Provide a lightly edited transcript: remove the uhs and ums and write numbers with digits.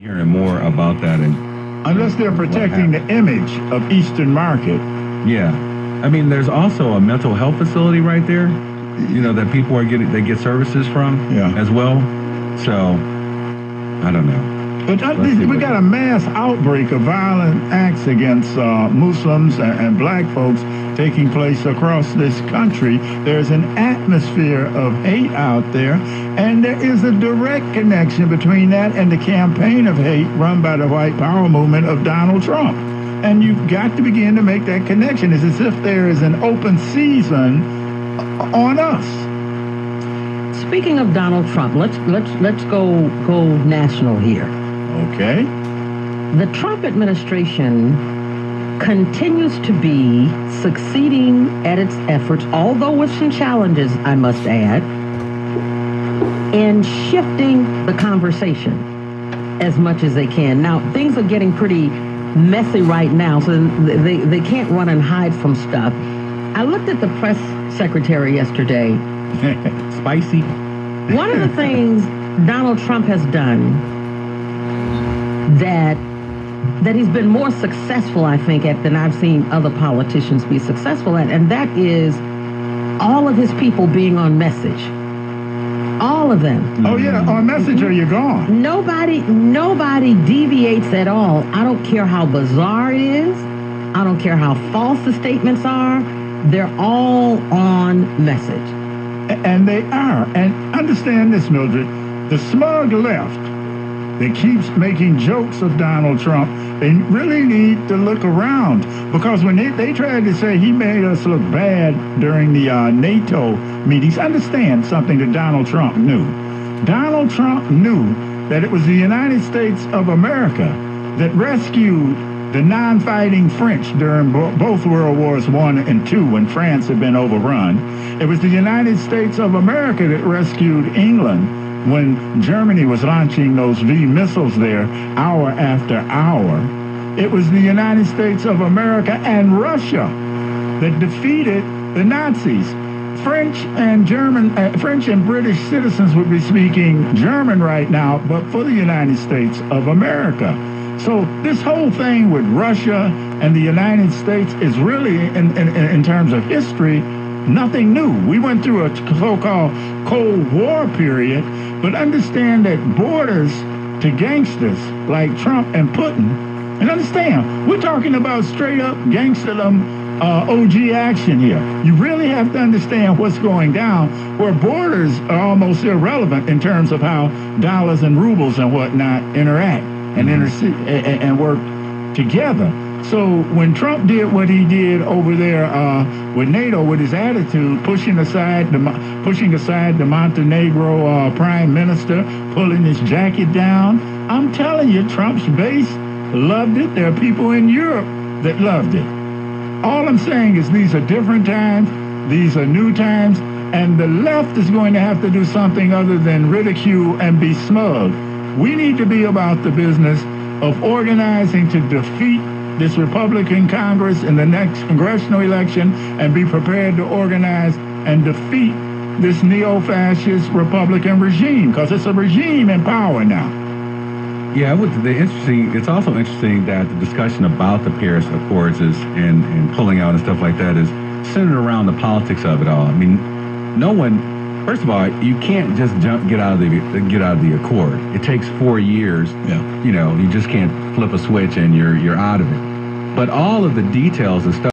Hearing more about that, and unless they're protecting the image of Eastern Market. Yeah, I mean, there's also a mental health facility right there, that people are getting, they get services from as well. So I don't know. But we got a mass outbreak of violent acts against Muslims and black folks taking place across this country. There's an atmosphere of hate out there, and there is a direct connection between that and the campaign of hate run by the white power movement of Donald Trump. And you've got to begin to make that connection. It's as if there is an open season on us. Speaking of Donald Trump, let's go national here. Okay. The Trump administration continues to be succeeding at its efforts, although with some challenges, I must add, in shifting the conversation as much as they can. Now, things are getting pretty messy right now, so they can't run and hide from stuff. I looked at the press secretary yesterday. Spicy. One of the things Donald Trump has done that he's been more successful, I think, at than I've seen other politicians be successful at, and that is all of his people being on message. All of them. Oh, yeah, on message or you're gone. Nobody deviates at all. I don't care how bizarre it is. I don't care how false the statements are. They're all on message. And they are. And understand this, Mildred. The smug left that keeps making jokes of Donald Trump, they really need to look around, because when they tried to say he made us look bad during the NATO meetings, understand something that Donald Trump knew. Donald Trump knew that it was the United States of America that rescued the non-fighting French during both World Wars I and II, when France had been overrun. It was the United States of America that rescued England when Germany was launching those V missiles there hour after hour. It was the United States of America and Russia that defeated the Nazis. French and British citizens would be speaking German right now, but for the United States of America. So this whole thing with Russia and the United States is really, in terms of history, nothing new. We went through a so-called Cold War period, but understand that borders to gangsters like Trump and Putin, and understand, we're talking about straight-up gangsterdom, OG action here. You really have to understand what's going down, where borders are almost irrelevant in terms of how dollars and rubles and whatnot interact and work together. So when Trump did what he did over there with NATO, with his attitude, pushing aside the Montenegro prime minister, pulling his jacket down, I'm telling you, Trump's base loved it. There are people in Europe that loved it. All I'm saying is these are different times, these are new times, and the left is going to have to do something other than ridicule and be smug. We need to be about the business of organizing to defeat this Republican Congress in the next congressional election, and be prepared to organize and defeat this neo-fascist Republican regime, because it's a regime in power now. Yeah, it's also interesting that the discussion about the Paris Accords and pulling out and stuff like that is centered around the politics of it all. I mean, no one, first of all, you can't just get out of the accord. It takes 4 years. Yeah. You just can't flip a switch and you're out of it. But all of the details and stuff